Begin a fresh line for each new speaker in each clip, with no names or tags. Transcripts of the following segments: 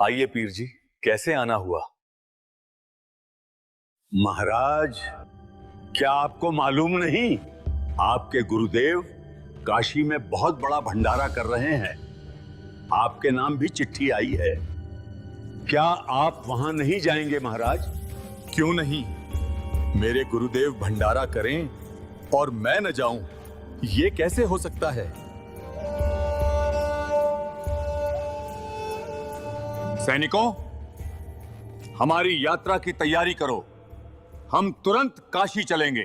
आइए पीर जी, कैसे आना हुआ?
महाराज, क्या आपको मालूम नहीं, आपके गुरुदेव काशी में बहुत बड़ा भंडारा कर रहे हैं। आपके नाम भी चिट्ठी आई है। क्या आप वहां नहीं जाएंगे महाराज?
क्यों नहीं? मेरे गुरुदेव भंडारा करें और मैं न जाऊं, ये कैसे हो सकता है? सैनिकों, हमारी यात्रा की तैयारी करो। हम तुरंत काशी चलेंगे।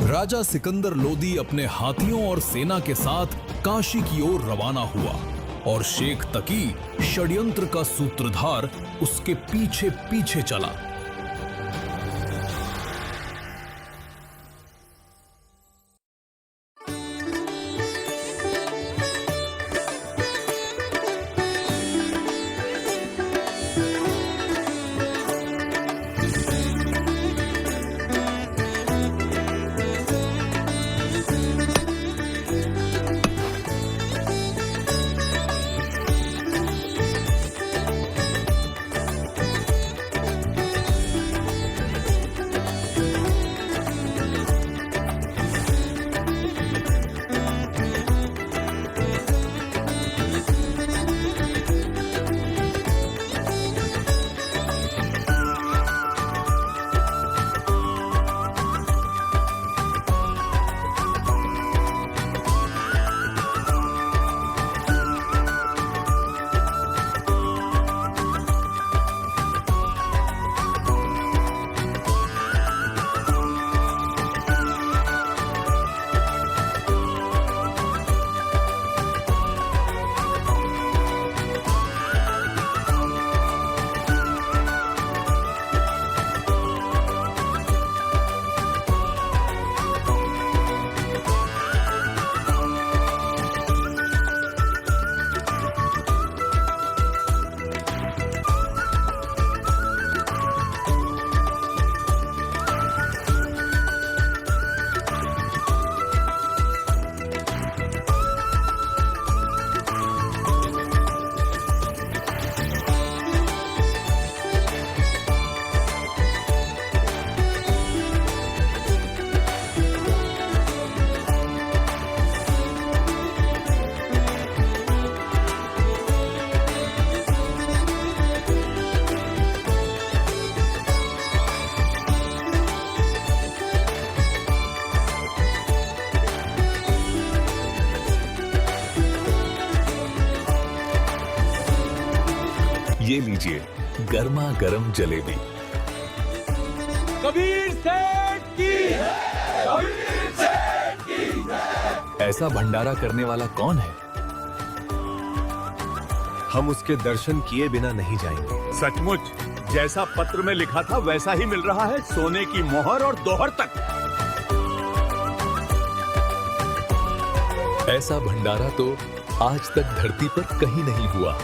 राजा सिकंदर लोदी अपने हाथियों और सेना के साथ काशी की ओर रवाना हुआ और शेख तकी, षड्यंत्र का सूत्रधार, उसके पीछे पीछे चला।
ये लीजिए गर्मा गर्म जलेबी।
कबीर सेठ की है, कबीर सेठ की है।
ऐसा भंडारा करने वाला कौन है?
हम उसके दर्शन किए बिना नहीं जाएंगे।
सचमुच जैसा पत्र में लिखा था वैसा ही मिल रहा है, सोने की मोहर और दोहर तक।
ऐसा भंडारा तो आज तक धरती पर कहीं नहीं हुआ।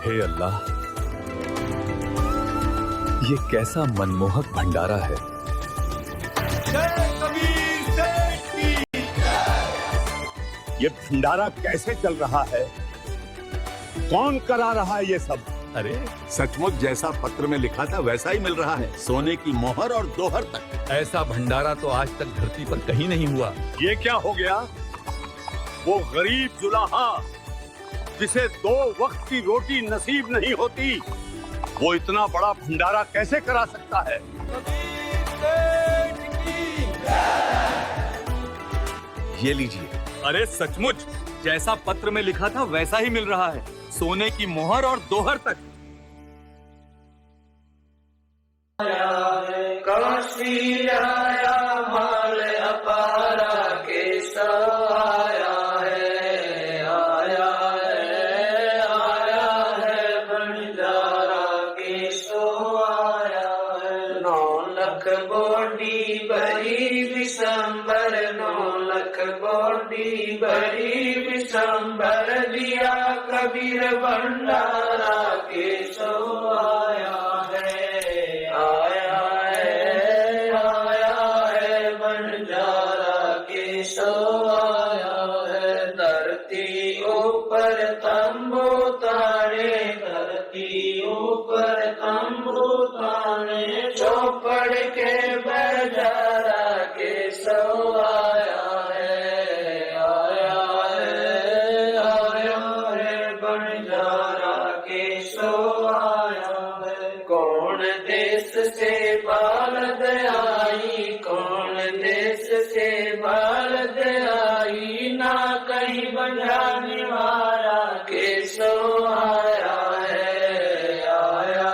हे अल्लाह, ये कैसा मनमोहक भंडारा है।
ये भंडारा कैसे चल रहा है? कौन करा रहा है ये सब?
अरे
सचमुच जैसा पत्र में लिखा था वैसा ही मिल रहा है, सोने की मोहर और दोहर तक।
ऐसा भंडारा तो आज तक धरती पर कहीं नहीं हुआ।
ये क्या हो गया? वो गरीब जुलाहा जिसे 2 वक्त की रोटी नसीब नहीं होती, वो इतना बड़ा भंडारा कैसे करा सकता है?
ये लीजिए।
अरे सचमुच जैसा पत्र में लिखा था वैसा ही मिल रहा है, सोने की मोहर और दोहर तक।
काशी आया माल अपारा के आया है, आया है भंडारा के सो आया है। 9 लाख कर दिया कबीर भंडारा केशव आया है, आया है बंजारा केशव आया है। धरती ऊपर तंबू ताने, धरती ऊपर तंबू ताने, चौपड़ के बजारा केशव आया है, आया है बंजारा केशव आया है। कौन देश से बालद आई, कौन देश से बालद आई, ना कहीं बजाने वाला केशव आया है, आया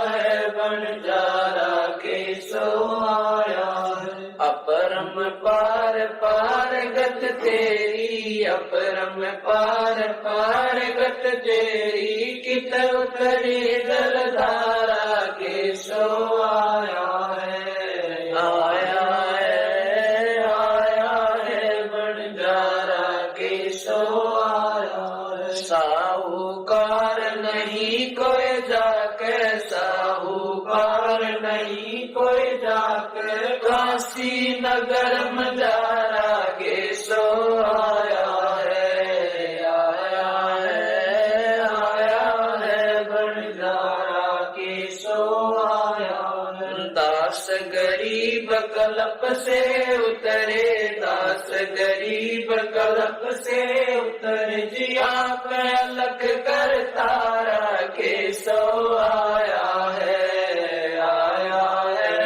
है बंजारा केशव आया है। अपरम पार पार गत तेरी, अपरम पार पार गत तेरी, कित उतरी जलधारा केशव आया है, आया है बंजारा केशव आया है। साहूकार नहीं कोई जाकर, साहूकार नहीं कोई जाकर, काशी नगर मजारा केशव आया है, आया है बंजारा केशव आया है। दास गरीब कलप से उतरे, दास गरीब कलप से उतरे, जिया पे अलख कर तारा केशव आया है, आया है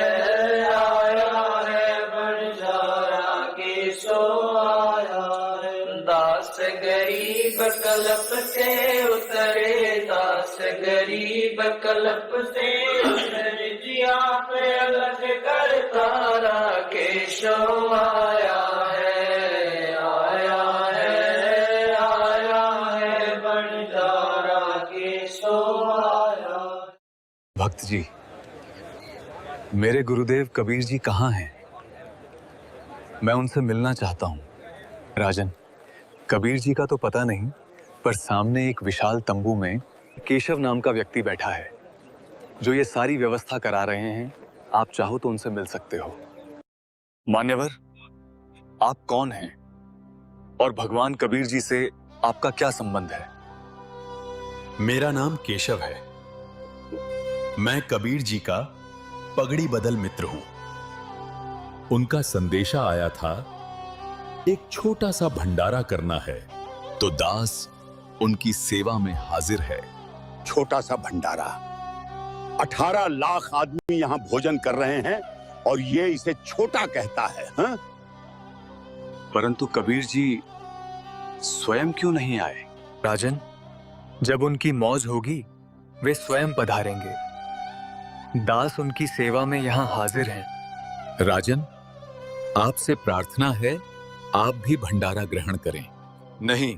बंजारा केशव आया है। दास गरीब कलप से उतरे, दास गरीब कलप से उतरे, जिया पे अलख कर तारा केशव आया है, आया है बंजारा केशव आया।
भक्त जी, मेरे गुरुदेव कबीर जी कहाँ हैं? मैं उनसे मिलना चाहता हूँ। राजन, कबीर जी का तो पता नहीं, पर सामने एक विशाल तंबू में केशव नाम का व्यक्ति बैठा है, जो ये सारी व्यवस्था करा रहे हैं। आप चाहो तो उनसे मिल सकते हो। मान्यवर, आप कौन हैं और भगवान कबीर जी से आपका क्या संबंध है?
मेरा नाम केशव है। मैं कबीर जी का पगड़ी बदल मित्र हूं। उनका संदेशा आया था, एक छोटा सा भंडारा करना है, तो दास उनकी सेवा में हाजिर है।
छोटा सा भंडारा, 18 लाख आदमी यहाँ भोजन कर रहे हैं और ये इसे छोटा कहता है, हाँ?
परंतु कबीर जी स्वयं क्यों नहीं आए?
राजन, जब उनकी मौज होगी वे स्वयं पधारेंगे। दास उनकी सेवा में यहाँ हाजिर हैं।
राजन, आपसे प्रार्थना है, आप भी भंडारा ग्रहण करें।
नहीं,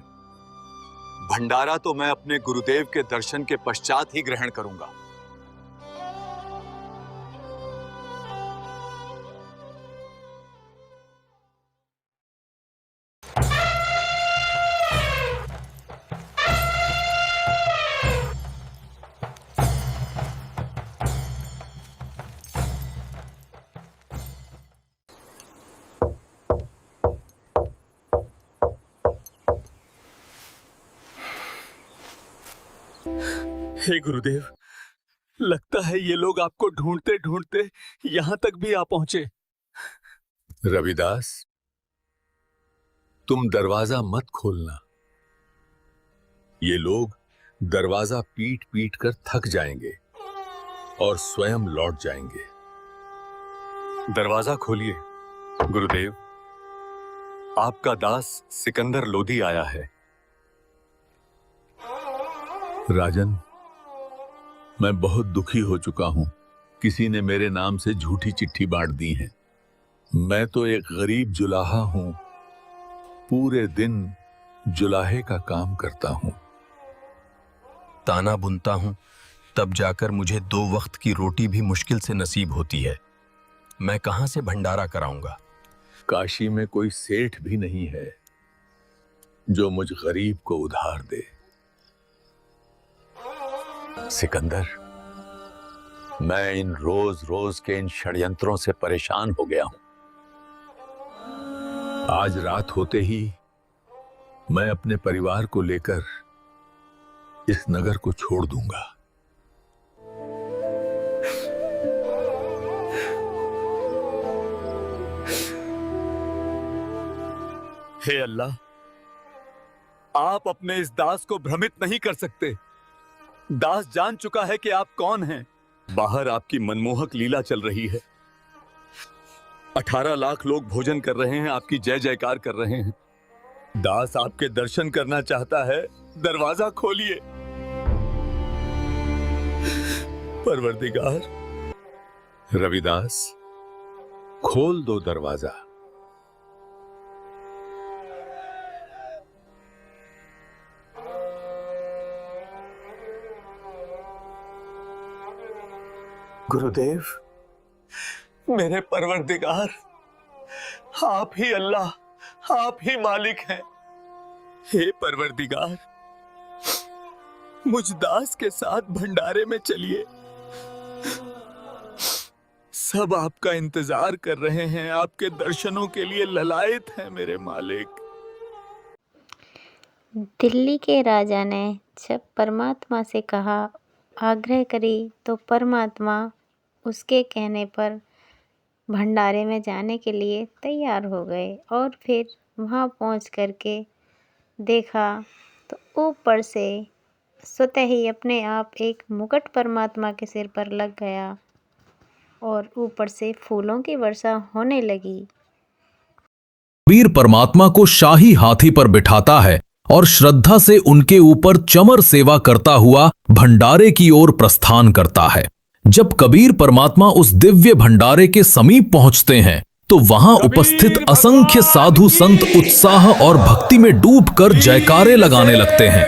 भंडारा तो मैं अपने गुरुदेव के दर्शन के पश्चात ही ग्रहण करूंगा।
हे गुरुदेव, लगता है ये लोग आपको ढूंढते ढूंढते यहां तक भी आ पहुंचे।
रविदास, तुम दरवाजा मत खोलना। ये लोग दरवाजा पीट पीट कर थक जाएंगे और स्वयं लौट जाएंगे।
दरवाजा खोलिए गुरुदेव। आपका दास सिकंदर लोधी आया है।
राजन, मैं बहुत दुखी हो चुका हूं। किसी ने मेरे नाम से झूठी चिट्ठी बांट दी है। मैं तो एक गरीब जुलाहा हूं, पूरे दिन जुलाहे का काम करता हूं।
ताना बुनता हूं, तब जाकर मुझे 2 वक्त की रोटी भी मुश्किल से नसीब होती है। मैं कहां से भंडारा कराऊंगा?
काशी में कोई सेठ भी नहीं है।
जो मुझ गरीब को उधार दे। सिकंदर, मैं इन रोज रोज के इन षड्यंत्रों से परेशान हो गया हूं। आज रात होते ही मैं अपने परिवार को लेकर इस नगर को छोड़ दूंगा।
हे अल्लाह, आप अपने इस दास को भ्रमित नहीं कर सकते। दास जान चुका है कि आप कौन हैं। बाहर आपकी मनमोहक लीला चल रही है। 18 लाख लोग भोजन कर रहे हैं, आपकी जय जयकार कर रहे हैं। दास आपके दर्शन करना चाहता है, दरवाजा खोलिए। परवरदिगार,
रविदास, खोल दो दरवाजा।
गुरुदेव, मेरे परवरदिगार, आप ही अल्लाह, आप ही मालिक हैं। हे परवरदिगार, मुझ दास के साथ भंडारे में चलिए। सब आपका इंतजार कर रहे हैं, आपके दर्शनों के लिए ललायत हैं मेरे मालिक।
दिल्ली के राजा ने जब परमात्मा से कहा, आग्रह करी, तो परमात्मा उसके कहने पर भंडारे में जाने के लिए तैयार हो गए और फिर वहाँ पहुँच कर के देखा तो ऊपर से स्वतः ही अपने आप एक मुकुट परमात्मा के सिर पर लग गया और ऊपर से फूलों की वर्षा होने लगी।
कबीर परमात्मा को शाही हाथी पर बिठाता है और श्रद्धा से उनके ऊपर चमर सेवा करता हुआ भंडारे की ओर प्रस्थान करता है। जब कबीर परमात्मा उस दिव्य भंडारे के समीप पहुंचते हैं तो वहां उपस्थित असंख्य साधु संत उत्साह और भक्ति में डूबकर जयकारे लगाने लगते हैं।